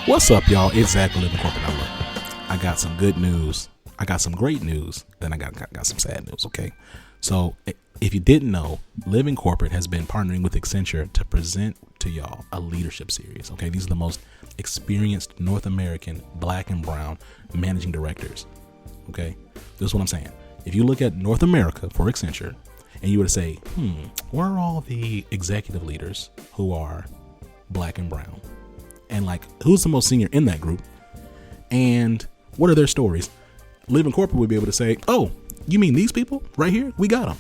What's up, y'all? It's Zach Living Corporate. Now look, I got some good news. I got some great news. Then I got some sad news, okay? So if you didn't know, Living Corporate has been partnering with Accenture to present to y'all a leadership series, okay? These are the most experienced North American black and brown managing directors, okay? This is what I'm saying. If you look at North America for Accenture and you were to say, where are all the executive leaders who are black and brown? And like, who's the most senior in that group? And what are their stories? Living Corporate would be able to say, oh, you mean these people right here? We got them.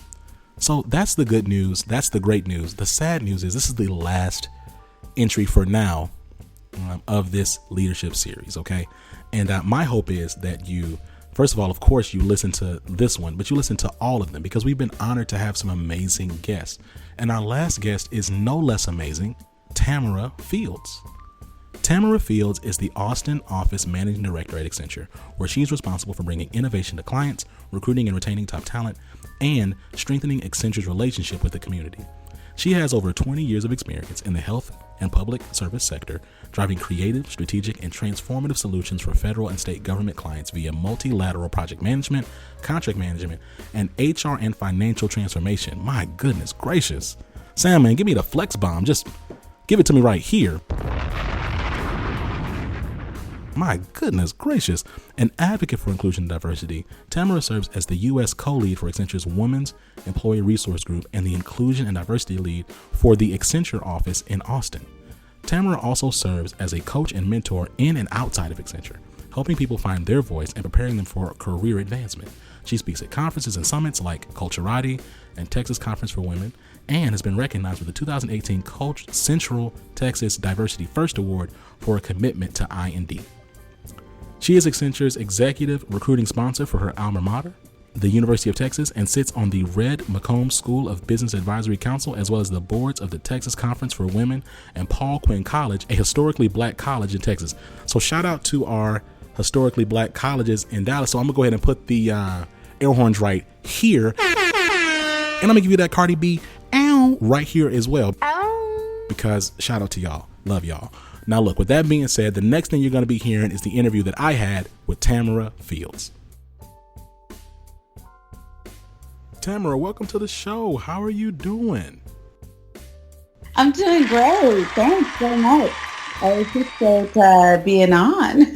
So that's the good news. That's the great news. The sad news is this is the last entry for now of this leadership series. Okay. And my hope is that you, first of all, of course, you listen to this one, but you listen to all of them because we've been honored to have some amazing guests. And our last guest is no less amazing, Tamara Fields. Tamara Fields is the Austin office managing director at Accenture, where she's responsible for bringing innovation to clients, recruiting and retaining top talent, and strengthening Accenture's relationship with the community. She has over 20 years of experience in the health and public service sector, driving creative, strategic, and transformative solutions for federal and state government clients via multilateral project management, contract management, and HR and financial transformation. My goodness gracious. Sam, man, give me the flex bomb. Just give it to me right here. My goodness gracious. An advocate for inclusion and diversity, Tamara serves as the U.S. co-lead for Accenture's Women's Employee Resource Group and the Inclusion and Diversity lead for the Accenture office in Austin. Tamara also serves as a coach and mentor in and outside of Accenture, helping people find their voice and preparing them for career advancement. She speaks at conferences and summits like Culturati and Texas Conference for Women, and has been recognized with the 2018 Coach Central Texas Diversity First Award for a commitment to I&D. She is Accenture's executive recruiting sponsor for her alma mater, the University of Texas, and sits on the Red McComb School of Business Advisory Council, as well as the boards of the Texas Conference for Women and Paul Quinn College, a historically black college in Texas. So shout out to our historically black colleges in Dallas. So I'm gonna go ahead and put the air horns right here, and I'm gonna give you that Cardi B ow right here as well, because shout out to y'all. Love y'all. Now look, with that being said, the next thing you're going to be hearing is the interview that I had with Tamara Fields. Tamara, welcome to the show. How are you doing? I'm doing great. Thanks so much. I appreciate being on.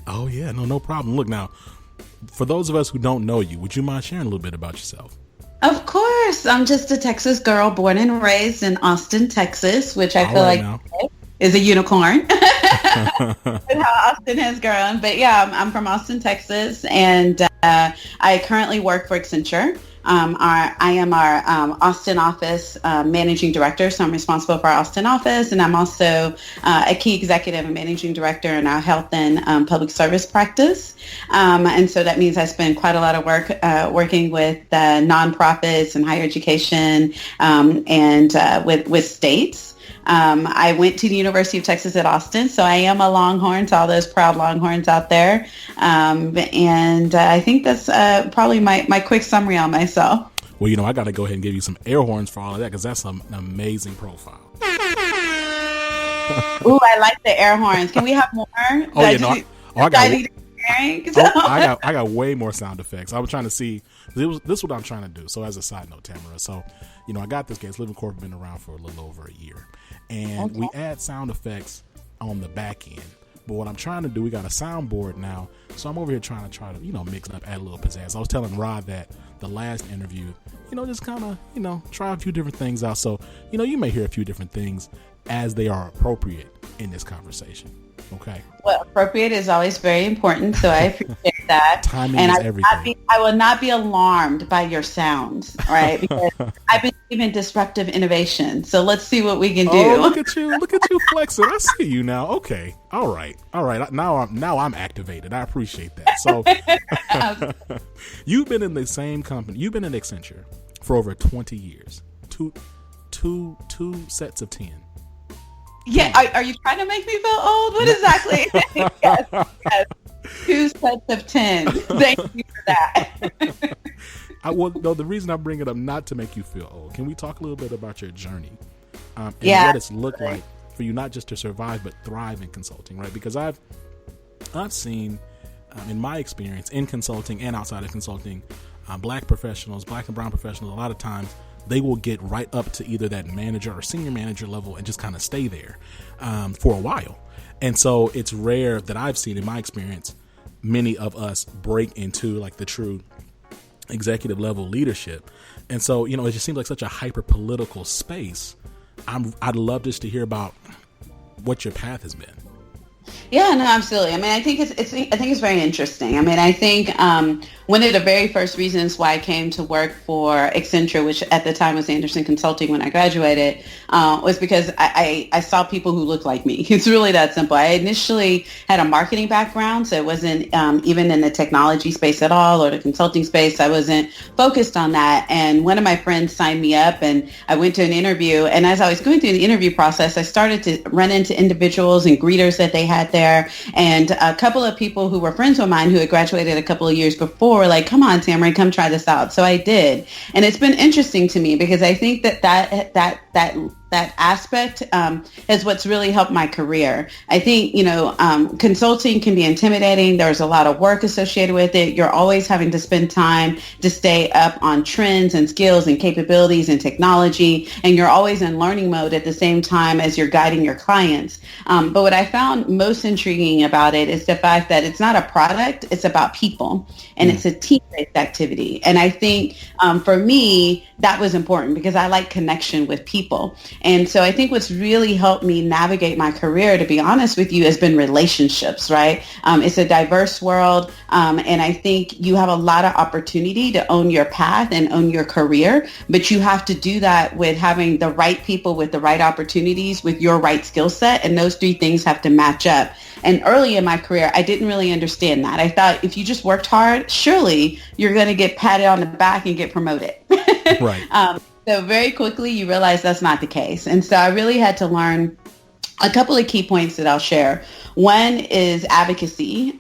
Oh yeah, no problem. Look, now, for those of us who don't know you, would you mind sharing a little bit about yourself? Of course. I'm just a Texas girl born and raised in Austin, Texas, which I feel like is a unicorn. How Austin has grown. But yeah, I'm from Austin, Texas, and I currently work for Accenture. I am our Austin office managing director, so I'm responsible for our Austin office, and I'm also a key executive and managing director in our health and public service practice. And so that means I spend quite a lot of work working with nonprofits and higher education and with states. I went to the University of Texas at Austin, so I am a Longhorn to all those proud Longhorns out there. And I think that's probably my quick summary on myself. Well, I got to go ahead and give you some air horns for all of that, because that's an amazing profile. Ooh, I like the air horns. Can we have more? I got way more sound effects. I was trying to see. This is what I'm trying to do. So as a side note, Tamara, so I got this case. Living Corp been around for a little over a year, and we add sound effects on the back end. But what I'm trying to do, we got a soundboard now, so I'm over here trying to mix it up, add a little pizzazz. I was telling Rod that the last interview, just kind of try a few different things out. So you may hear a few different things as they are appropriate in this conversation. Okay. Well, appropriate is always very important, so I appreciate that. Timing is everything. I will not be alarmed by your sounds, right? Because I believe in disruptive innovation. So let's see what we can do. Oh, look at you flexing. I see you now. Okay. All right. Now I'm activated. I appreciate that. So you've been in the same company. You've been in Accenture for over 20 years. Two sets of 10. Yeah, are you trying to make me feel old? What exactly? yes. 2 sets of 10. Thank you for that. The reason I bring it up, not to make you feel old. Can we talk a little bit about your journey and what it's looked like for you not just to survive but thrive in consulting, right? Because I've seen in my experience in consulting and outside of consulting, black professionals, black and brown professionals, a lot of times they will get right up to either that manager or senior manager level and just kind of stay there for a while. And so it's rare that I've seen in my experience many of us break into like the true executive level leadership. And so, you know, it just seems like such a hyper political space. I'd love just to hear about what your path has been. Yeah, no, absolutely. I mean, I think it's very interesting. I mean, I think one of the very first reasons why I came to work for Accenture, which at the time was Anderson Consulting when I graduated, was because I saw people who looked like me. It's really that simple. I initially had a marketing background, so it wasn't even in the technology space at all or the consulting space. I wasn't focused on that. And one of my friends signed me up and I went to an interview. And as I was going through the interview process, I started to run into individuals and greeters that they had there. And a couple of people who were friends of mine who had graduated a couple of years before were like, come on, Tamara, come try this out. So I did. And it's been interesting to me because I think that aspect is what's really helped my career. I think, consulting can be intimidating. There's a lot of work associated with it. You're always having to spend time to stay up on trends and skills and capabilities and technology. And you're always in learning mode at the same time as you're guiding your clients. But what I found most intriguing about it is the fact that it's not a product, it's about people. And it's a team-based activity. And I think for me, that was important because I like connection with people. And so I think what's really helped me navigate my career, to be honest with you, has been relationships, right? It's a diverse world. And I think you have a lot of opportunity to own your path and own your career, but you have to do that with having the right people with the right opportunities with your right skill set. And those three things have to match up. And early in my career, I didn't really understand that. I thought if you just worked hard, surely you're going to get patted on the back and get promoted. Right. So very quickly, you realize that's not the case. And so I really had to learn a couple of key points that I'll share. One is advocacy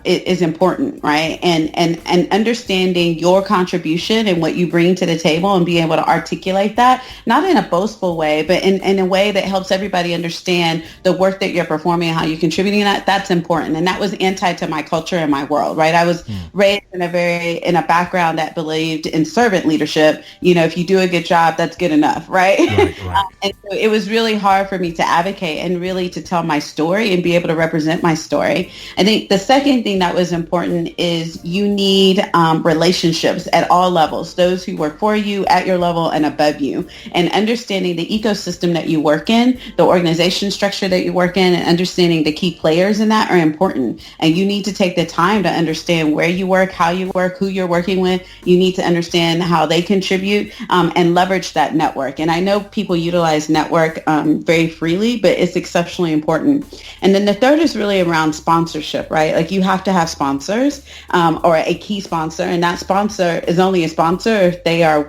is important, right? And understanding your contribution and what you bring to the table and being able to articulate that, not in a boastful way, but in a way that helps everybody understand the work that you're performing and how you're contributing. That's important. And that was anti to my culture and my world, right? I was raised in a background that believed in servant leadership. If you do a good job, that's good enough, right? Right. And so it was really hard for me to advocate and really to tell my story and be able to represent my story. I think the second thing that was important is you need relationships at all levels, those who work for you, at your level, and above you. And understanding the ecosystem that you work in, the organization structure that you work in, and understanding the key players in that are important. And you need to take the time to understand where you work, how you work, who you're working with. You need to understand how they contribute and leverage that network. And I know people utilize network very freely, but it's exceptionally important. And then the third is really around sponsorship, right? Like you have to have sponsors or a key sponsor, and that sponsor is only a sponsor if they are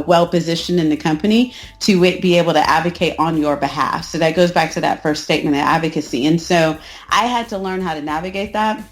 well positioned in the company to be able to advocate on your behalf. So that goes back to that first statement of advocacy. And so I had to learn how to navigate that.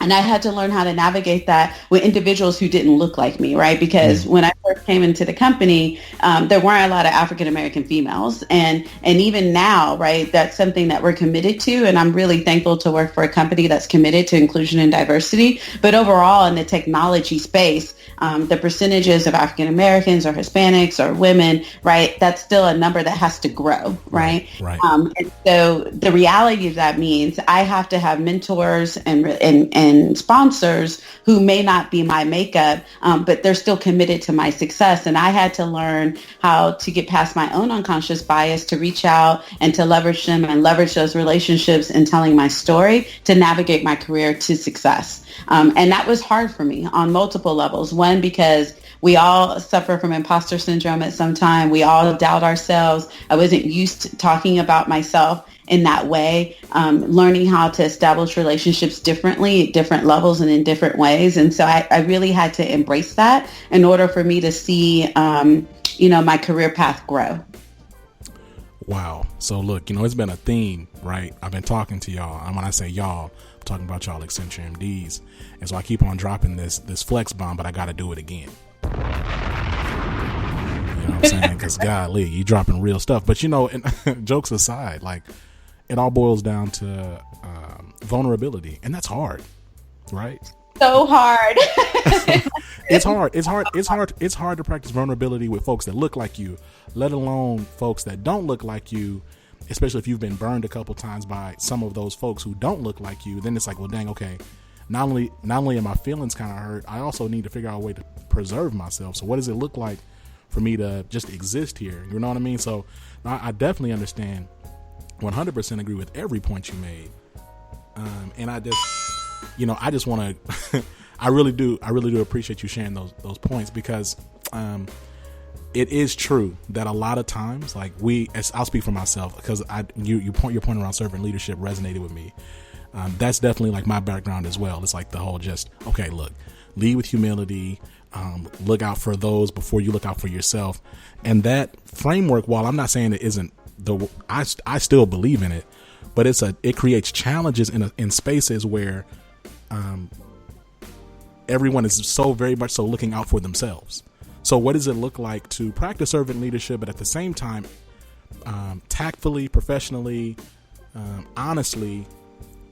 And I had to learn how to navigate that with individuals who didn't look like me, right? Because when I first came into the company, there weren't a lot of African-American females. And even now, right, that's something that we're committed to. And I'm really thankful to work for a company that's committed to inclusion and diversity. But overall, in the technology space, the percentages of African-Americans or Hispanics or women, right, that's still a number that has to grow, right? Right. And so the reality of that means I have to have mentors and sponsors who may not be my makeup, but they're still committed to my success. And I had to learn how to get past my own unconscious bias to reach out and to leverage them and leverage those relationships in telling my story to navigate my career to success. And that was hard for me on multiple levels. One, because we all suffer from imposter syndrome at some time. We all doubt ourselves. I wasn't used to talking about myself in that way, learning how to establish relationships differently at different levels and in different ways. And so I really had to embrace that in order for me to see, my career path grow. Wow. So look, it's been a theme, right? I've been talking to y'all. And when I say y'all, I'm talking about y'all Accenture MDs. And so I keep on dropping this flex bomb, but I got to do it again. You know what I'm saying? Because golly, you dropping real stuff. But and jokes aside, like it all boils down to vulnerability, and that's hard, right? So hard. It's hard to practice vulnerability with folks that look like you, let alone folks that don't look like you, especially if you've been burned a couple times by some of those folks who don't look like you. Then it's like, well, dang, okay, not only are my feelings kind of hurt, I also need to figure out a way to preserve myself. So what does it look like for me to just exist here? You know what I mean? So I definitely understand, 100% agree with every point you made. And I just want to, I really do appreciate you sharing those points, because it is true that a lot of times, like I'll speak for myself, because your point around servant leadership resonated with me. That's definitely like my background as well. It's like the whole okay, look, lead with humility, look out for those before you look out for yourself. And that framework, while I'm not saying it isn't I still believe in it, but it creates challenges in spaces where everyone is so very much so looking out for themselves. So what does it look like to practice servant leadership, but at the same time, tactfully, professionally, honestly,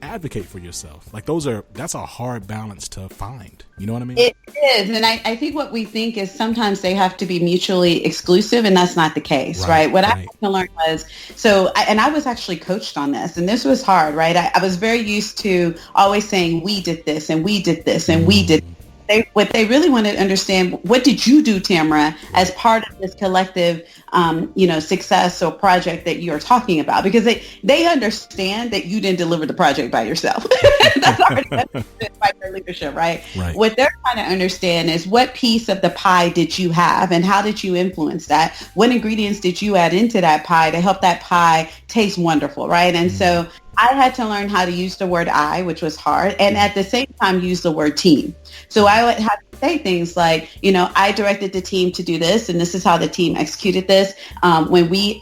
advocate for yourself? Like that's a hard balance to find. You know what I mean? It is. And I think what we think is sometimes they have to be mutually exclusive, and that's not the case, right? What I had to learn was, I was actually coached on this, and this was hard, right? I was very used to always saying, we did this and we did this and we did. What they really wanted to understand, what did you do, Tamara, as part of this collective, success or project that you're talking about? Because they understand that you didn't deliver the project by yourself. That's already by their leadership, right? What they're trying to understand is, what piece of the pie did you have, and how did you influence that? What ingredients did you add into that pie to help that pie taste wonderful, right? And so I had to learn how to use the word I, which was hard, and at the same time use the word team. So I would have to say things like, I directed the team to do this, and this is how the team executed this. When we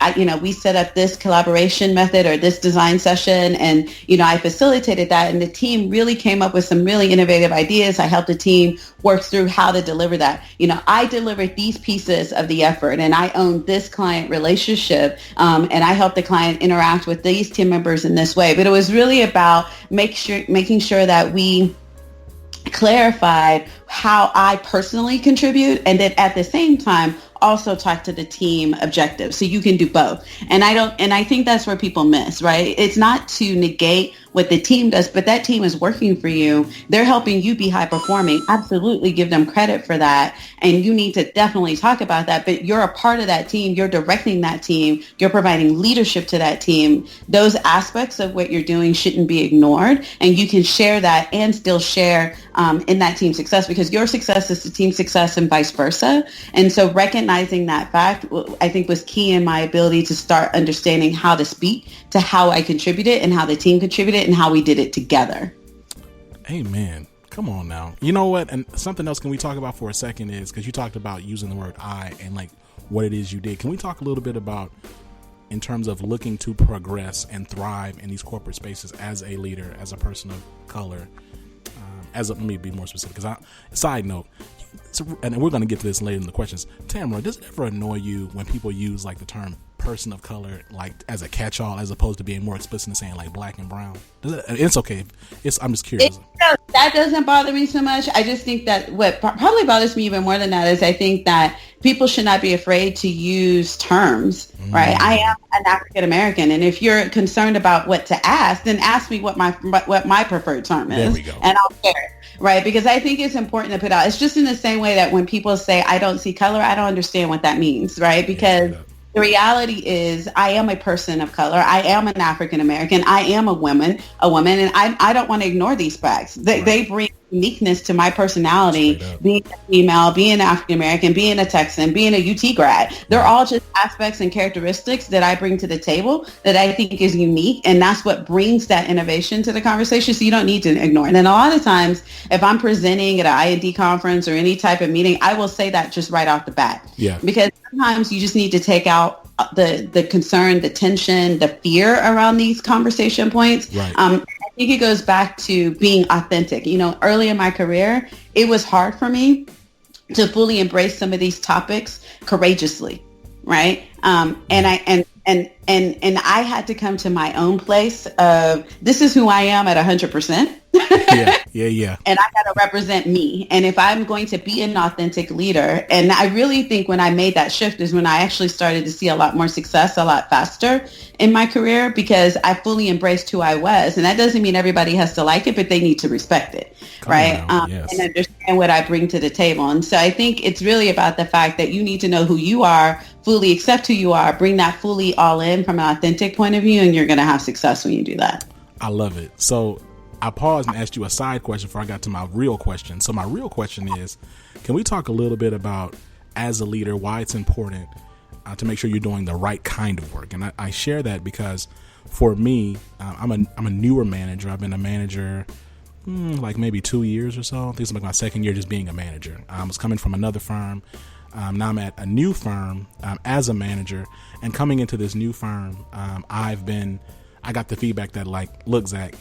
set up this collaboration method or this design session, and, I facilitated that, and the team really came up with some really innovative ideas. I helped the team work through how to deliver that. I delivered these pieces of the effort, and I owned this client relationship, and I helped the client interact with these team members in this way. But it was really about making sure that we clarified how I personally contribute, and then at the same time also talk to the team objectives, so you can do both. And I think that's where people miss, right? It's not to negate what the team does, but that team is working for you. They're helping you be high performing. Absolutely give them credit for that. And you need to definitely talk about that, but you're a part of that team. You're directing that team. You're providing leadership to that team. Those aspects of what you're doing shouldn't be ignored. And you can share that and still share in that team success, because your success is the team success and vice versa. And so recognizing that fact, I think, was key in my ability to start understanding how to speak to how I contributed and how the team contributed and how we did it together. Amen. Come on now. You know what? And something else can we talk about for a second is, because you talked about using the word I and like what it is you did. Can we talk a little bit about, in terms of looking to progress and thrive in these corporate spaces as a leader, as a person of color, let me be more specific, because side note, and we're going to get to this later in the questions. Tamara, does it ever annoy you when people use like the term person of color like as a catch-all, as opposed to being more explicit and saying like black and brown? It's okay. I'm just curious. That doesn't bother me so much. I just think that what probably bothers me even more than that is I think that people should not be afraid to use terms, right? I am an African American, and if you're concerned about what to ask, then ask me what my preferred term is, there we go. And I'll share it. Right, because I think it's important to put out. It's just in the same way that when people say, I don't see color, I don't understand what that means, right? Because the reality is I am a person of color. I am an African American. I am a woman, and I don't want to ignore these facts. They bring uniqueness to my personality, being a female, being African American, being a Texan, being a UT grad. They're all just aspects and characteristics that I bring to the table that I think is unique, and that's what brings that innovation to the conversation. So you don't need to ignore it. And a lot of times, if I'm presenting at an I&D conference or any type of meeting, I will say that just right off the bat. Because sometimes you just need to take out the concern, the tension, the fear around these conversation points. I think it goes back to being authentic. Early in my career, it was hard for me to fully embrace some of these topics courageously, right? And I had to come to my own place of, this is who I am at 100%. Yeah. And I got to represent me. And if I'm going to be an authentic leader, and I really think when I made that shift is when I actually started to see a lot more success a lot faster in my career, because I fully embraced who I was. And that doesn't mean everybody has to like it, but they need to respect it, right? Yes. And understand what I bring to the table. And so I think it's really about the fact that you need to know who you are, fully accept who you are, bring that fully all in from an authentic point of view, and you're going to have success when you do that. I love it. So I paused and asked you a side question before I got to my real question. So my real question is, can we talk a little bit about, as a leader, why it's important to make sure you're doing the right kind of work? And I share that because for me, I'm a newer manager. I've been a manager like maybe 2 years or so. I think it's like my second year just being a manager. I was coming from another firm. Now I'm at a new firm as a manager, and coming into this new firm, I got the feedback that, like, look, Zach,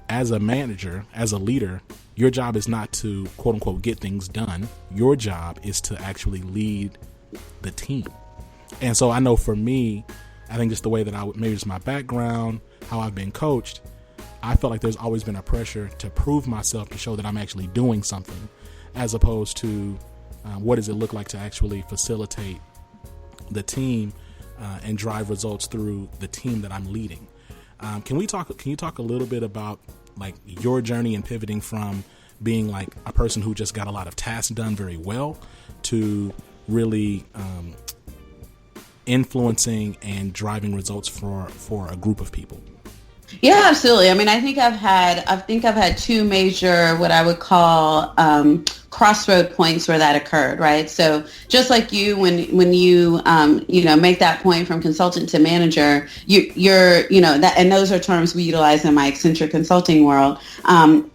as a manager, as a leader, your job is not to, quote unquote, get things done. Your job is to actually lead the team. And so I know for me, I think just the way that maybe just my background, how I've been coached, I felt like there's always been a pressure to prove myself, to show that I'm actually doing something, as opposed to what does it look like to actually facilitate the team and drive results through the team that I'm leading. Can you talk a little bit about, like, your journey in pivoting from being like a person who just got a lot of tasks done very well to really influencing and driving results for a group of people? Yeah, absolutely. I mean, I think I've had two major, what I would call crossroad points where that occurred, right? So just like you, when you make that point from consultant to manager, you're that, and those are terms we utilize in my Accenture consulting world.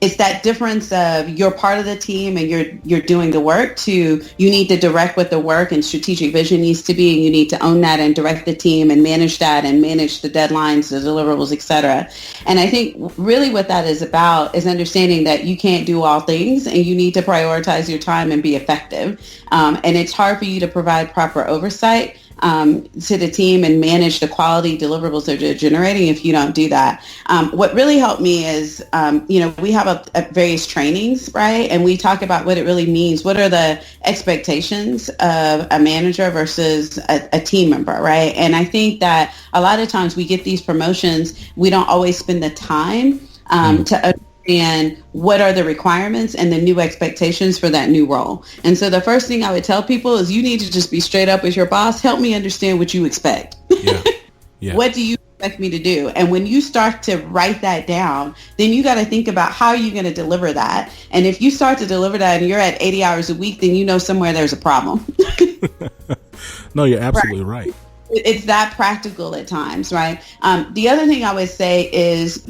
It's that difference of you're part of the team and you're doing the work, to you need to direct what the work and strategic vision needs to be, and you need to own that and direct the team and manage that and manage the deadlines, the deliverables, et cetera. And I think really what that is about is understanding that you can't do all things, and you need to prioritize your time and be effective. And it's hard for you to provide proper oversight to the team and manage the quality deliverables that you're generating if you don't do that. What really helped me is, we have various trainings, right? And we talk about what it really means. What are the expectations of a manager versus a team member, right? And I think that a lot of times we get these promotions, we don't always spend the time to understand what are the requirements and the new expectations for that new role. And so the first thing I would tell people is you need to just be straight up with your boss. Help me understand what you expect. Yeah. What do you expect me to do? And when you start to write that down, then you got to think about how you're going to deliver that. And if you start to deliver that and you're at 80 hours a week, then you know somewhere there's a problem. No, you're absolutely right. It's that practical at times, right? The other thing I would say is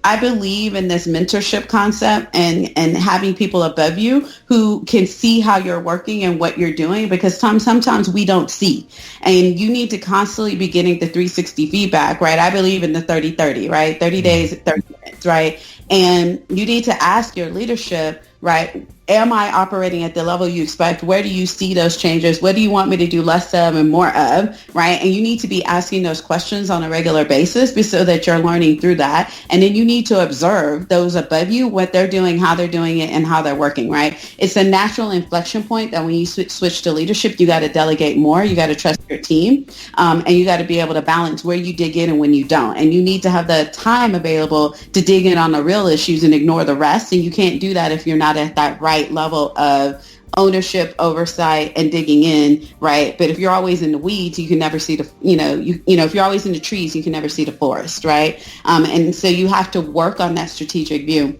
I believe in this mentorship concept and having people above you who can see how you're working and what you're doing, because sometimes we don't see. And you need to constantly be getting the 360 feedback, right? I believe in the 30-30, right? 30 days, 30 minutes, right? And you need to ask your leadership, right? Am I operating at the level you expect? Where do you see those changes? What do you want me to do less of and more of, right? And you need to be asking those questions on a regular basis so that you're learning through that. And then you need to observe those above you, what they're doing, how they're doing it, and how they're working, right? It's a natural inflection point that when you switch to leadership, you got to delegate more. You got to trust your team, and you got to be able to balance where you dig in and when you don't. And you need to have the time available to dig in on the real issues and ignore the rest. And you can't do that if you're not at that right level of ownership, oversight, and digging in, right? But if you're always in the weeds, you can never see the, if you're always in the trees, you can never see the forest, right? And so you have to work on that strategic view.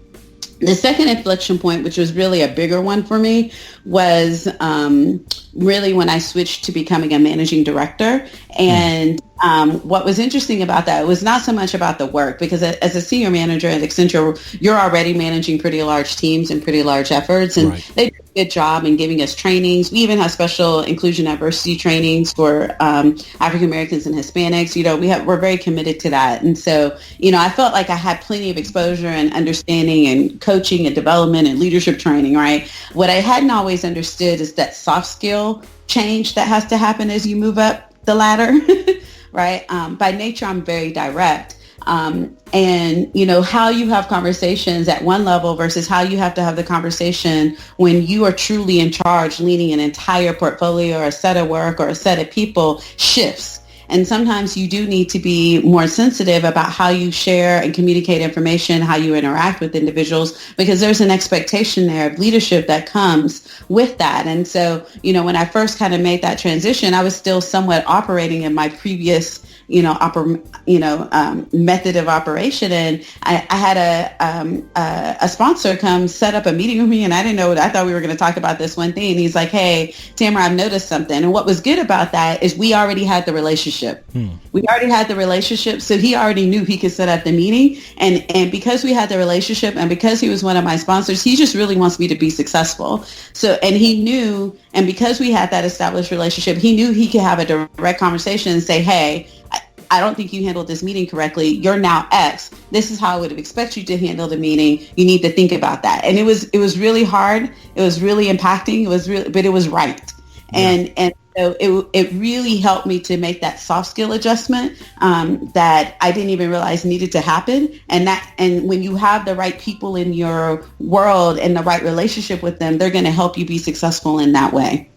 The second inflection point, which was really a bigger one for me, was really when I switched to becoming a managing director. And what was interesting about that was not so much about the work, because as a senior manager at Accenture, you're already managing pretty large teams and pretty large efforts, and they do a good job in giving us trainings. We even have special inclusion diversity trainings for African Americans and Hispanics. We're very committed to that, and so I felt like I had plenty of exposure and understanding and coaching and development and leadership training. Right, what I hadn't always understood is that soft skill change that has to happen as you move up the ladder. Right. By nature, I'm very direct. And, how you have conversations at one level versus how you have to have the conversation when you are truly in charge, leading an entire portfolio or a set of work or a set of people shifts. And sometimes you do need to be more sensitive about how you share and communicate information, how you interact with individuals, because there's an expectation there of leadership that comes with that. And so, when I first kind of made that transition, I was still somewhat operating in my previous method of operation. And I had a sponsor come set up a meeting with me, and I didn't know. I thought we were going to talk about this one thing. And he's like, "Hey, Tamara, I've noticed something." And what was good about that is we already had the relationship. We already had the relationship. So he already knew he could set up the meeting. And because we had the relationship and because he was one of my sponsors, he just really wants me to be successful. So, and he knew, and because we had that established relationship, he knew he could have a direct conversation and say, "Hey, I don't think you handled this meeting correctly. You're now X. This is how I would expect you to handle the meeting. You need to think about that." And it was really hard. It was really impacting. But it was right. Yeah. And so it really helped me to make that soft skill adjustment that I didn't even realize needed to happen. And when you have the right people in your world and the right relationship with them, they're going to help you be successful in that way.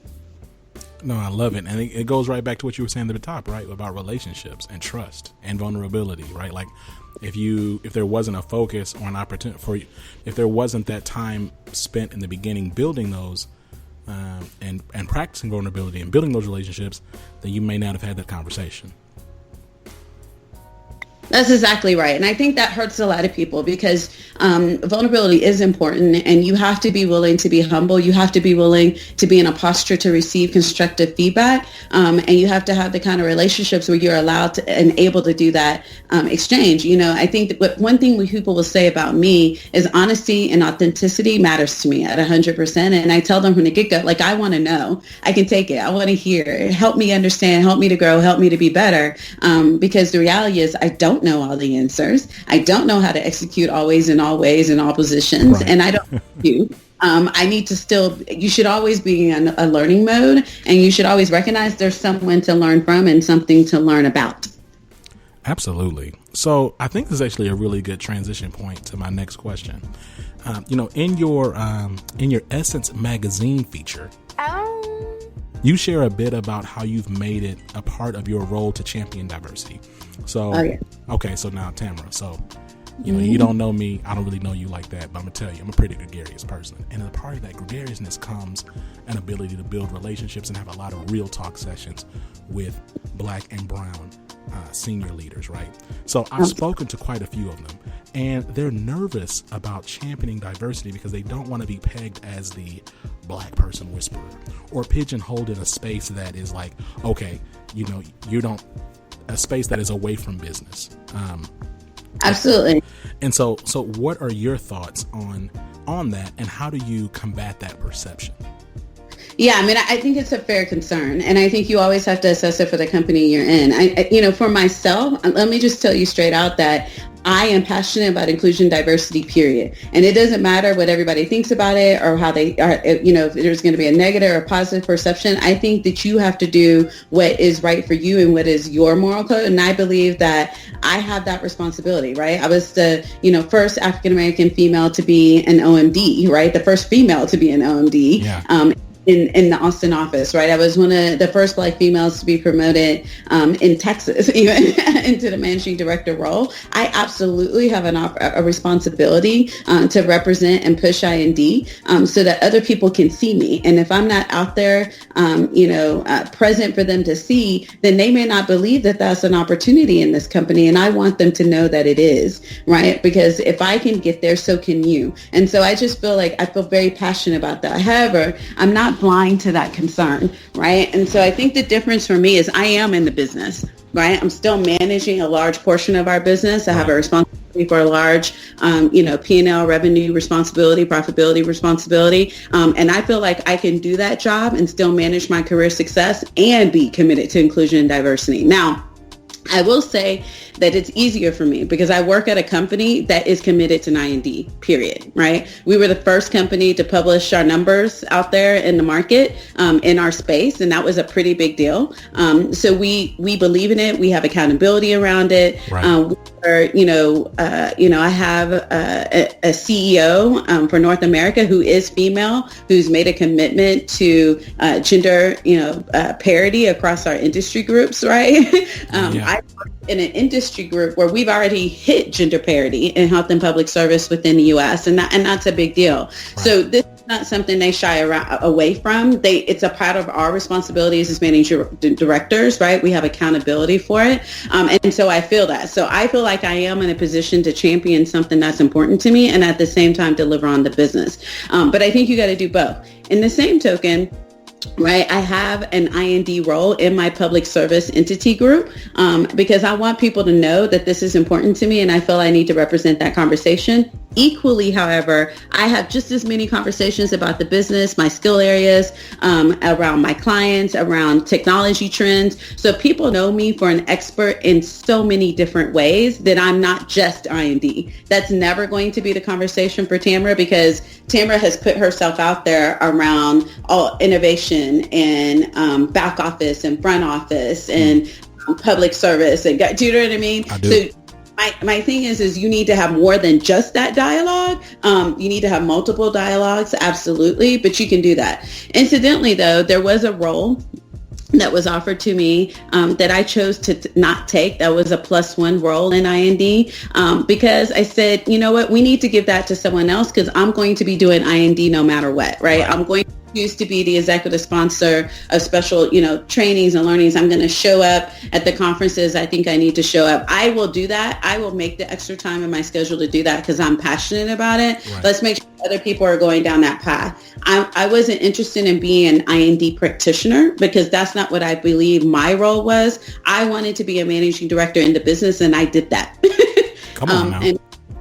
No, I love it. And it goes right back to what you were saying at the top, right? About relationships and trust and vulnerability, right? Like if there wasn't a focus or an opportunity for you, if there wasn't that time spent in the beginning building those and practicing vulnerability and building those relationships, then you may not have had that conversation. That's exactly right. And I think that hurts a lot of people because vulnerability is important, and you have to be willing to be humble. You have to be willing to be in a posture to receive constructive feedback. And you have to have the kind of relationships where you're allowed to and able to do that exchange. I think that one thing people will say about me is honesty and authenticity matters to me at 100%. And I tell them from the get-go, like, I want to know. I can take it. I want to hear it. Help me understand. Help me to grow. Help me to be better. Because the reality is I don't know all the answers. I don't know how to execute always in all ways in all positions. Right. And I don't do. I need to you should always be in a learning mode, and you should always recognize there's someone to learn from and something to learn about. Absolutely. So I think this is actually a really good transition point to my next question. In your Essence magazine feature, you share a bit about how you've made it a part of your role to champion diversity. So, Okay, so now Tamara, so, you don't know me, I don't really know you like that, but I'm gonna tell you, I'm a pretty gregarious person. And as a part of that gregariousness comes an ability to build relationships and have a lot of real talk sessions with Black and brown senior leaders, right? So I've spoken to quite a few of them, and they're nervous about championing diversity because they don't want to be pegged as the Black person whisperer or pigeonholed in a space that is like, okay, a space that is away from business. Absolutely. And so what are your thoughts on that, and how do you combat that perception? Yeah, I mean, I think it's a fair concern, and I think you always have to assess it for the company you're in. For myself, let me just tell you straight out that I am passionate about inclusion, diversity, period. And it doesn't matter what everybody thinks about it or how they are, if there's going to be a negative or positive perception. I think that you have to do what is right for you and what is your moral code. And I believe that I have that responsibility, right? I was the, first African-American female to be an OMD, right? The first female to be an OMD. Yeah. In the Austin office, right? I was one of the first Black females to be promoted in Texas, even into the managing director role. I absolutely have a responsibility to represent and push I&D so that other people can see me. And if I'm not out there, present for them to see, then they may not believe that that's an opportunity in this company. And I want them to know that it is, right? Because if I can get there, so can you. And so I just feel like I feel very passionate about that. However, I'm not blind to that concern, right? And so I think the difference for me is I am in the business, right? I'm still managing a large portion of our business. I have a responsibility for a large, P&L revenue responsibility, profitability responsibility. And I feel like I can do that job and still manage my career success and be committed to inclusion and diversity. Now, I will say that it's easier for me because I work at a company that is committed to I&D, period, right? We were the first company to publish our numbers out there in the market, in our space, and that was a pretty big deal. So we believe in it. We have accountability around it. Right. I have a CEO for North America who is female, who's made a commitment to gender, parity across our industry groups, right? I work in an industry group where we've already hit gender parity in health and public service within the U.S. and that's a big deal. Right. So this is not something they shy away from. It's a part of our responsibilities as managing directors, right? We have accountability for it. And so I feel that. So I feel like I am in a position to champion something that's important to me and at the same time deliver on the business. But I think you got to do both. In the same token, right, I have an I&D role in my public service entity group because I want people to know that this is important to me and I feel I need to represent that conversation. Equally, however, I have just as many conversations about the business, my skill areas, around my clients, around technology trends. So people know me for an expert in so many different ways that I'm not just I&D. That's never going to be the conversation for Tamara because Tamara has put herself out there around all innovation and back office and front office and public service. And do you know what I mean? I do. So, my thing is you need to have more than just that dialogue. You need to have multiple dialogues, absolutely, but you can do that. Incidentally, though, there was a role that was offered to me that I chose to not take. That was a +1 role in I&D because I said, you know what, we need to give that to someone else because I'm going to be doing I&D no matter what, right? I'm going to choose to be the executive sponsor of special, trainings and learnings. I'm going to show up at the conferences I think I need to show up. I will do that. I will make the extra time in my schedule to do that because I'm passionate about it. Right. Let's make sure other people are going down that path. I wasn't interested in being an I&D practitioner because that's not what I believe my role was. I wanted to be a managing director in the business and I did that. Come on now.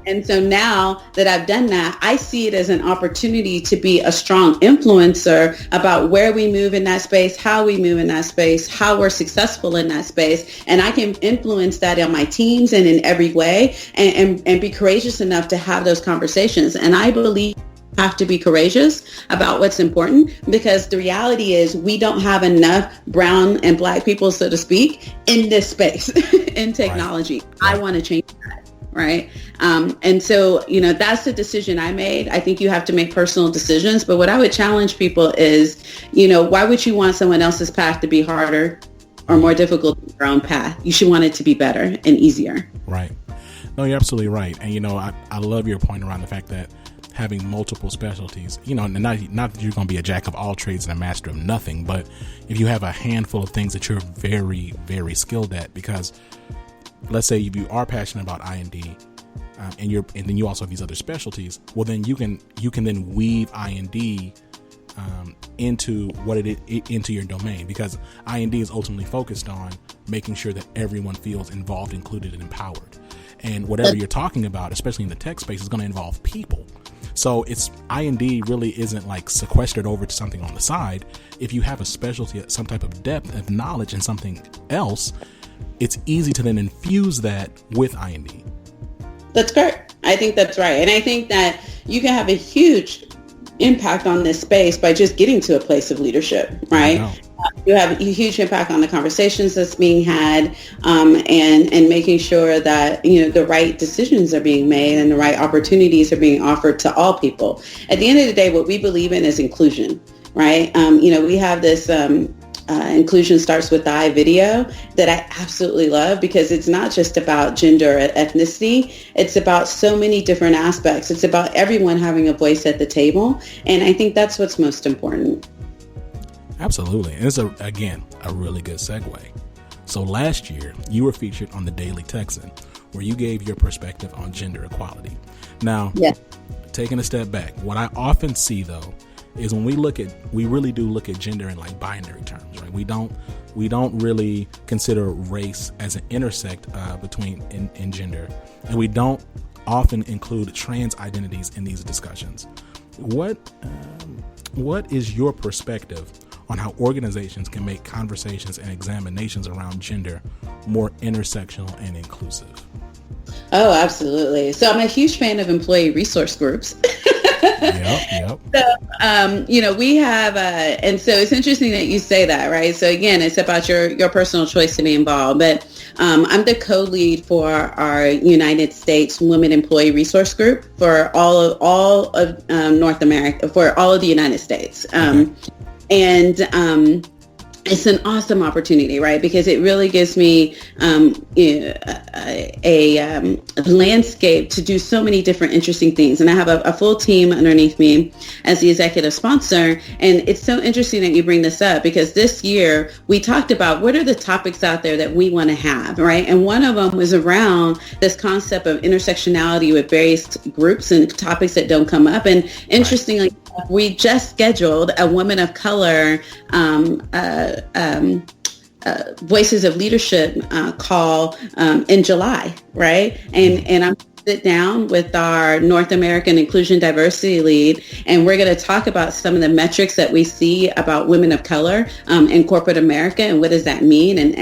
And so now that I've done that, I see it as an opportunity to be a strong influencer about where we move in that space, how we move in that space, how we're successful in that space. And I can influence that in my teams and in every way and be courageous enough to have those conversations. And I believe have to be courageous about what's important because the reality is we don't have enough brown and black people, so to speak, in this space in technology. Right. I want to change that. Right. And so, that's the decision I made. I think you have to make personal decisions. But what I would challenge people is, why would you want someone else's path to be harder or more difficult than your own path? You should want it to be better and easier. Right. No, you're absolutely right. And, I love your point around the fact that having multiple specialties, not that you're going to be a jack of all trades and a master of nothing, but if you have a handful of things that you're very, very skilled at, because let's say you are passionate about I&D, and then you also have these other specialties. Well, then you can then weave I&D into into your domain because I&D is ultimately focused on making sure that everyone feels involved, included, and empowered. And whatever you're talking about, especially in the tech space, is going to involve people. So I&D really isn't like sequestered over to something on the side. If you have a specialty, some type of depth of knowledge in something else, it's easy to then infuse that with I&D. That's correct. I think that's right. And I think that you can have a huge impact on this space by just getting to a place of leadership, right? You have a huge impact on the conversations that's being had and making sure that, the right decisions are being made and the right opportunities are being offered to all people. At the end of the day, what we believe in is inclusion, right? We have this Inclusion Starts with I video that I absolutely love because it's not just about gender or ethnicity. It's about so many different aspects. It's about everyone having a voice at the table. And I think that's what's most important. Absolutely. And it's, again, a really good segue. So last year, you were featured on the Daily Texan, where you gave your perspective on gender equality. Now, taking a step back, what I often see, though, is when we really do look at gender in like binary terms, right? We don't we don't really consider race as an intersect between in gender, and we don't often include trans identities in these discussions. What is your perspective on how organizations can make conversations and examinations around gender more intersectional and inclusive? Oh, absolutely. So I'm a huge fan of employee resource groups. Yep. So, we have, and so it's interesting that you say that, right? So again, it's about your personal choice to be involved. But I'm the co-lead for our United States Women Employee Resource Group for all of North America, for all of the United States. And it's an awesome opportunity, right? Because it really gives me a landscape to do so many different interesting things. And I have a full team underneath me as the executive sponsor. And it's so interesting that you bring this up, because this year we talked about what are the topics out there that we want to have, right? And one of them was around this concept of intersectionality with various groups and topics that don't come up. And interestingly, we just scheduled a Women of Color Voices of Leadership call in July, right? And I'm sit down with our North American Inclusion Diversity Lead, and we're going to talk about some of the metrics that we see about women of color in corporate America, and what does that mean, and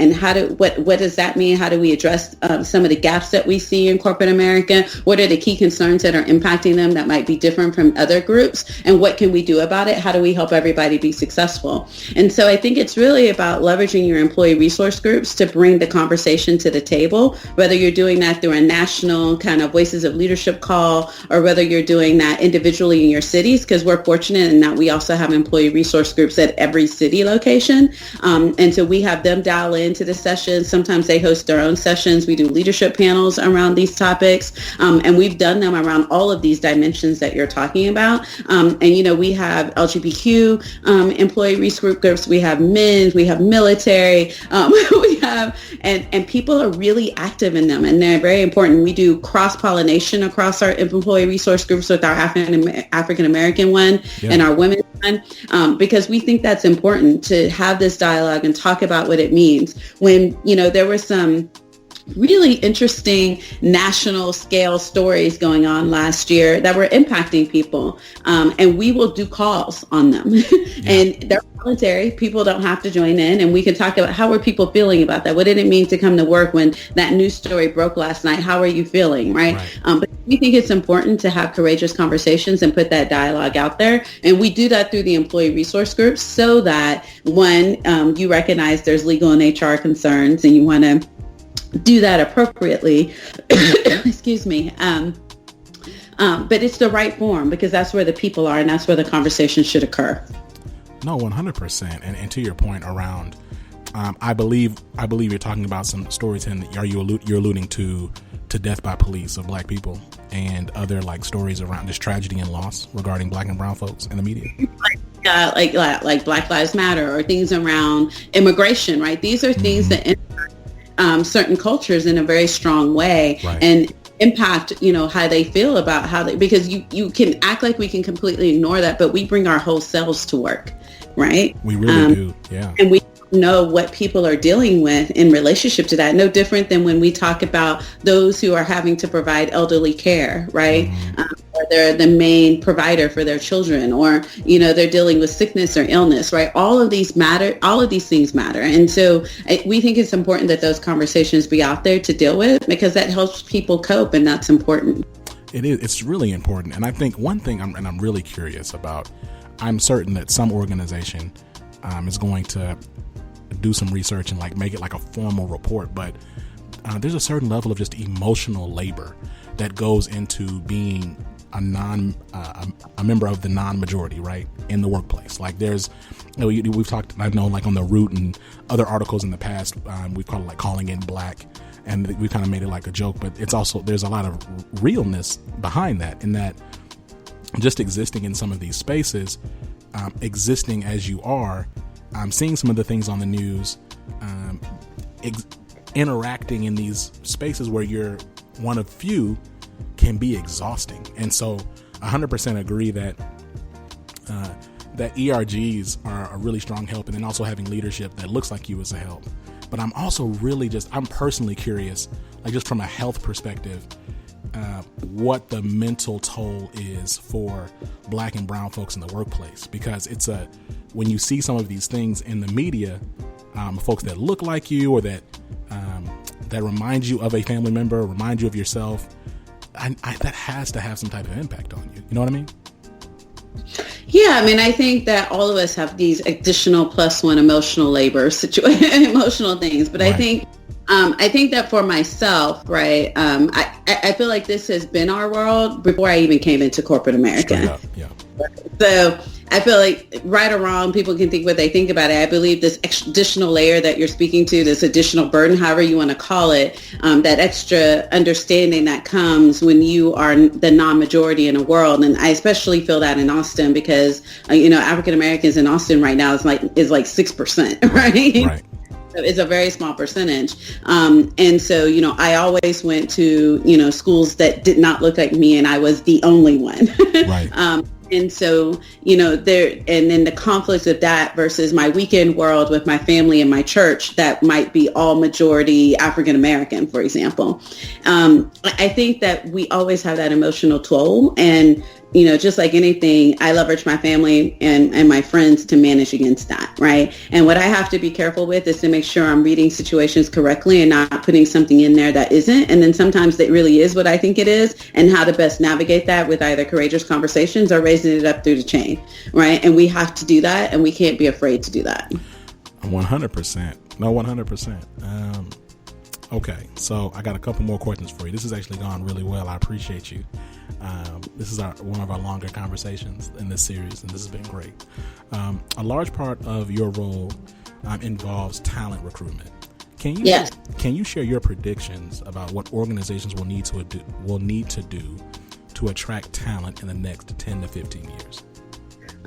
what does that mean? How do we address some of the gaps that we see in corporate America? What are the key concerns that are impacting them that might be different from other groups, and what can we do about it? How do we help everybody be successful? And so I think it's really about leveraging your employee resource groups to bring the conversation to the table, whether you're doing that through a national kind of Voices of Leadership call, or whether you're doing that individually in your cities, because we're fortunate in that we also have employee resource groups at every city location. And so we have them dial into the sessions. Sometimes they host their own sessions. We do leadership panels around these topics. And we've done them around all of these dimensions that you're talking about. And, we have LGBTQ employee resource groups. We have men's, we have military, we have, and people are really active in them, and they're very important. We do cross-pollination across our employee resource groups with our African-American one and our women one, because we think that's important to have this dialogue and talk about what it means. When, there were some really interesting national scale stories going on last year that were impacting people. And we will do calls on them. And they're voluntary. People don't have to join in. And we can talk about how are people feeling about that? What did it mean to come to work when that news story broke last night? How are you feeling? Right. But we think it's important to have courageous conversations and put that dialogue out there. And we do that through the employee resource groups, so that when you recognize there's legal and HR concerns and you want to do that appropriately, excuse me, but it's the right form, because that's where the people are and that's where the conversation should occur. No, 100%. And to your point around, I believe you're talking about some stories, and you're alluding to death by police of Black people and other stories around this tragedy and loss regarding Black and brown folks in the media. Like Black Lives Matter, or things around immigration, right? These are things that impact certain cultures in a very strong way, and impact, how they feel about because you can act like we can completely ignore that, but we bring our whole selves to work, right? We really do. Yeah. And we know what people are dealing with in relationship to that. No different than when we talk about those who are having to provide elderly care, right? Or they're the main provider for their children, or, they're dealing with sickness or illness, right? All of these matter. All of these things matter. And so we think it's important that those conversations be out there to deal with, because that helps people cope, and that's important. It is. It's really important. And I think one thing I'm really curious about, I'm certain that some organization is going to do some research and make it a formal report, but there's a certain level of just emotional labor that goes into being a member of the non-majority, right, in the workplace. There's, we've talked, I know, on The Root and other articles in the past, we've called it calling in Black, and we kind of made it a joke, but it's also, there's a lot of realness behind that, in that just existing in some of these spaces, existing as you are, seeing some of the things on the news, interacting in these spaces where you're one of few, can be exhausting. And so 100% agree that that ERGs are a really strong help, and then also having leadership that looks like you is a help. But I'm also really I'm personally curious, like just from a health perspective, what the mental toll is for Black and brown folks in the workplace, because when you see some of these things in the media, folks that look like you or that remind you of a family member, remind you of yourself, that has to have some type of impact on you. You know what I mean? Yeah, I mean, I think that all of us have these additional +1 emotional labor emotional things, but right. I think that for myself, right, I feel like this has been our world before I even came into corporate America. Straight up, yeah. So I feel like, right or wrong, people can think what they think about it. I believe this additional layer that you're speaking to, this additional burden, however you want to call it, that extra understanding that comes when you are the non-majority in a world. And I especially feel that in Austin because, African Americans in Austin right now is like 6%, right? Right. It's a very small percentage. And so, I always went to, schools that did not look like me, and I was the only one. Right. And so, and then the conflicts of that versus my weekend world with my family and my church that might be all majority African American, for example. I think that we always have that emotional toll, and just like anything, I leverage my family and my friends to manage against that, right? And what I have to be careful with is to make sure I'm reading situations correctly and not putting something in there that isn't. And then sometimes it really is what I think it is, and how to best navigate that with either courageous conversations or raising it up through the chain, right? And we have to do that, and we can't be afraid to do that. 100%. No, 100%. Okay, so I got a couple more questions for you. This has actually gone really well. I appreciate you. This is one of our longer conversations in this series, and this has been great. A large part of your role involves talent recruitment. Can you share your predictions about what organizations will need to do to attract talent in the next 10 to 15 years?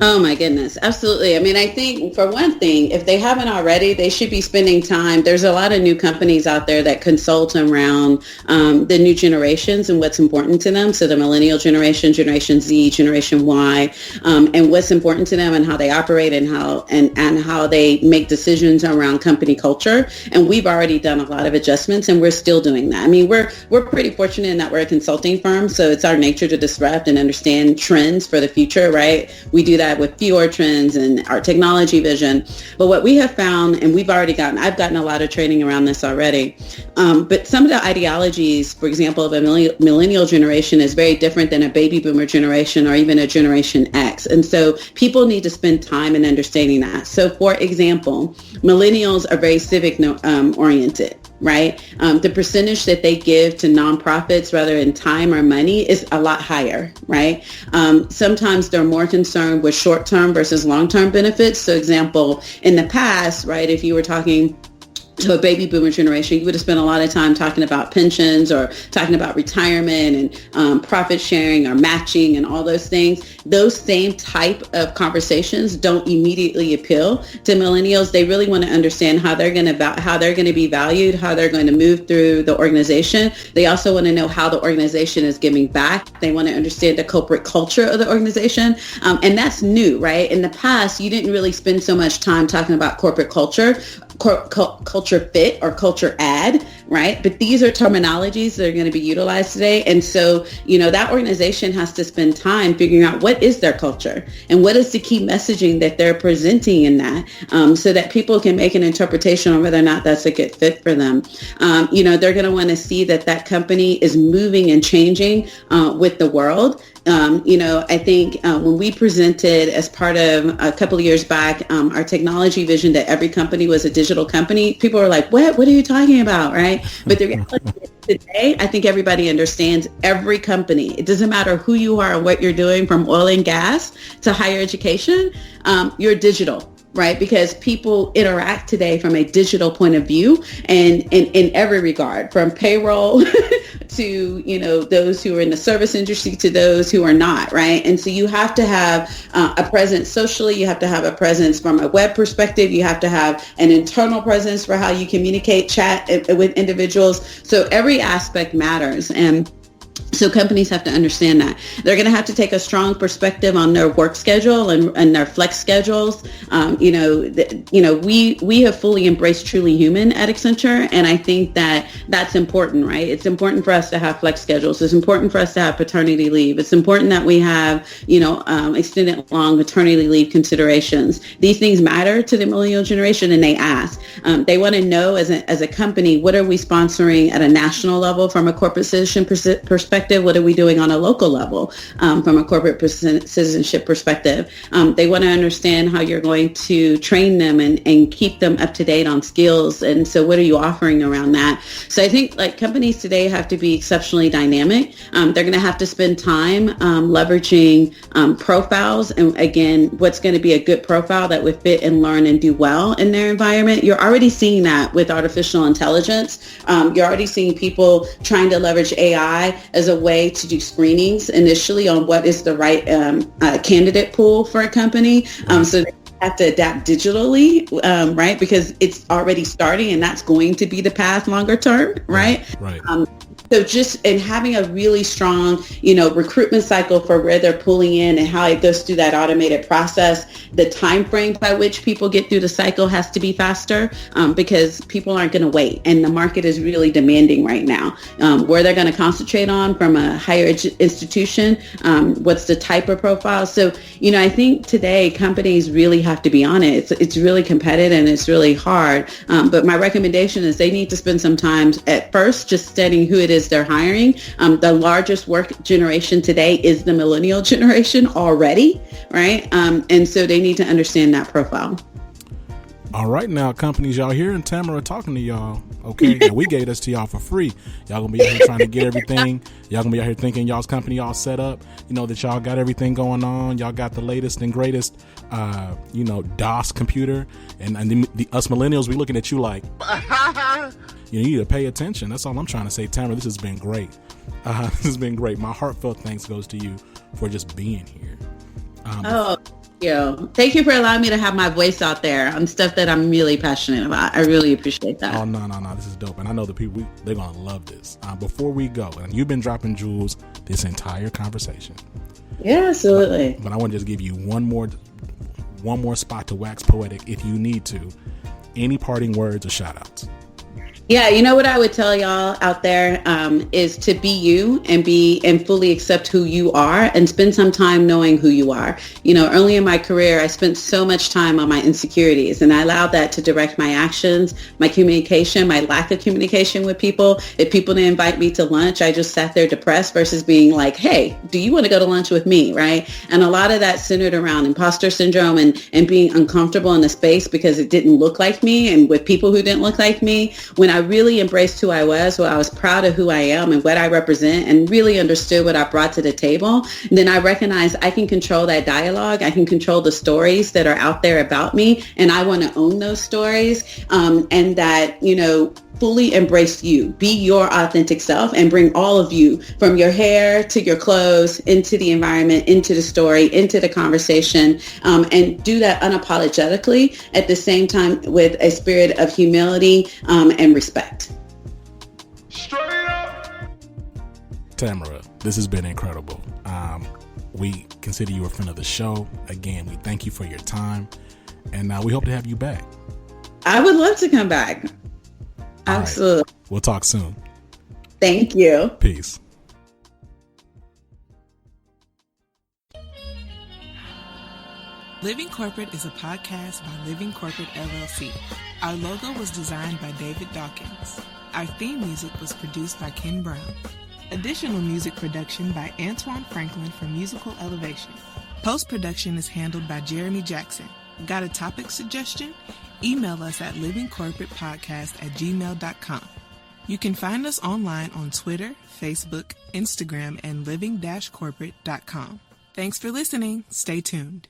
Oh my goodness. Absolutely. I mean, I think for one thing, if they haven't already, they should be spending time. There's a lot of new companies out there that consult around the new generations and what's important to them. So the millennial generation, Generation Z, Generation Y, and what's important to them and how they operate and how they make decisions around company culture. And we've already done a lot of adjustments, and we're still doing that. I mean, we're pretty fortunate in that we're a consulting firm. So it's our nature to disrupt and understand trends for the future, right? We do that with fewer trends and our technology vision. But what we have found, and I've gotten a lot of training around this already, but some of the ideologies, for example, of a millennial generation is very different than a baby boomer generation or even a Generation X. And so people need to spend time in understanding that. So for example, millennials are very civic oriented. Right? The percentage that they give to nonprofits, whether in time or money, is a lot higher, right? Sometimes they're more concerned with short-term versus long-term benefits. So example, in the past, right, if you were talking to a baby boomer generation, you would have spent a lot of time talking about pensions or talking about retirement and profit sharing or matching and all those things. Those same type of conversations don't immediately appeal to millennials. They really want to understand how they're going to be valued, how they're going to move through the organization. They also want to know how the organization is giving back. They want to understand the corporate culture of the organization. And that's new, right? In the past, you didn't really spend so much time talking about corporate culture, culture fit or culture add, right? But these are terminologies that are going to be utilized today. And so, that organization has to spend time figuring out what is their culture and what is the key messaging that they're presenting in that, so that people can make an interpretation on whether or not that's a good fit for them. They're going to want to see that company is moving and changing with the world. I think when we presented as part of a couple of years back, our technology vision that every company was a digital company, people were like, what are you talking about? Right. But the reality is today, I think everybody understands every company. It doesn't matter who you are or what you're doing, from oil and gas to higher education, you're digital. Right? Because people interact today from a digital point of view and in every regard, from payroll to, those who are in the service industry to those who are not. Right. And so you have to have a presence socially. You have to have a presence from a web perspective. You have to have an internal presence for how you communicate, chat with individuals. So every aspect matters. And So companies have to understand that. They're going to have to take a strong perspective on their work schedule and their flex schedules. We have fully embraced truly human at Accenture. And I think that that's important, right? It's important for us to have flex schedules. It's important for us to have paternity leave. It's important that we have, extended long maternity leave considerations. These things matter to the millennial generation, and they ask. They want to know as a company, what are we sponsoring at a national level from a corporate citizen perspective? What are we doing on a local level from a corporate citizenship perspective? They want to understand how you're going to train them and keep them up to date on skills. And so what are you offering around that? So I think like companies today have to be exceptionally dynamic. They're going to have to spend time leveraging profiles. And again, what's going to be a good profile that would fit and learn and do well in their environment. You're already seeing that with artificial intelligence. You're already seeing people trying to leverage AI as a way to do screenings initially on what is the right candidate pool for a company. So they have to adapt digitally, right? Because it's already starting, and that's going to be the path longer term, right? Right. So just in having a really strong, recruitment cycle for where they're pulling in and how it goes through that automated process, the time frame by which people get through the cycle has to be faster because people aren't going to wait. And the market is really demanding right now. Where they're going to concentrate on from a higher institution, what's the type of profile. So, I think today companies really have to be on it. It's really competitive and it's really hard. But my recommendation is they need to spend some time at first just studying who it is they're hiring. The largest work generation today is the millennial generation already, right? And so they need to understand that profile. All right, now companies, y'all hearing Tamara talking to y'all, okay? And we gave this to y'all for free. Y'all gonna be out here trying to get everything. Y'all gonna be out here thinking y'all's company all set up, that y'all got everything going on. Y'all got the latest and greatest, DOS computer. And us millennials, we looking at you like, you need to pay attention. That's all I'm trying to say. Tamara, this has been great. This has been great. My heartfelt thanks goes to you for just being here. Thank you for allowing me to have my voice out there on stuff that I'm really passionate about. I really appreciate that. Oh, no. This is dope. And I know the people, they're going to love this. Before we go, and you've been dropping jewels this entire conversation. Yeah, absolutely. But I want to just give you one more spot to wax poetic if you need to. Any parting words or shout outs? Yeah, what I would tell y'all out there is to be you and fully accept who you are and spend some time knowing who you are. Early in my career, I spent so much time on my insecurities, and I allowed that to direct my actions, my communication, my lack of communication with people. If people didn't invite me to lunch, I just sat there depressed versus being like, hey, do you want to go to lunch with me, right? And a lot of that centered around imposter syndrome and being uncomfortable in the space because it didn't look like me and with people who didn't look like me. When I really embraced who I was, I was proud of who I am and what I represent and really understood what I brought to the table, and then I recognized I can control that dialogue. I can control the stories that are out there about me, and I want to own those stories, and that, fully embrace you, be your authentic self, and bring all of you from your hair to your clothes into the environment, into the story, into the conversation, and do that unapologetically at the same time with a spirit of humility and respect. Tamara, this has been incredible. We consider you a friend of the show. Again, we thank you for your time, and we hope to have you back. I would love to come back. Absolutely. Right. We'll talk soon. Thank you. Peace. Living Corporate is a podcast by Living Corporate LLC. Our logo was designed by David Dawkins. Our theme music was produced by Ken Brown. Additional music production by Antoine Franklin for Musical Elevation. Post-production is handled by Jeremy Jackson. Got a topic suggestion? Email us at livingcorporatepodcast@gmail.com. You can find us online on Twitter, Facebook, Instagram, and living-corporate.com. Thanks for listening. Stay tuned.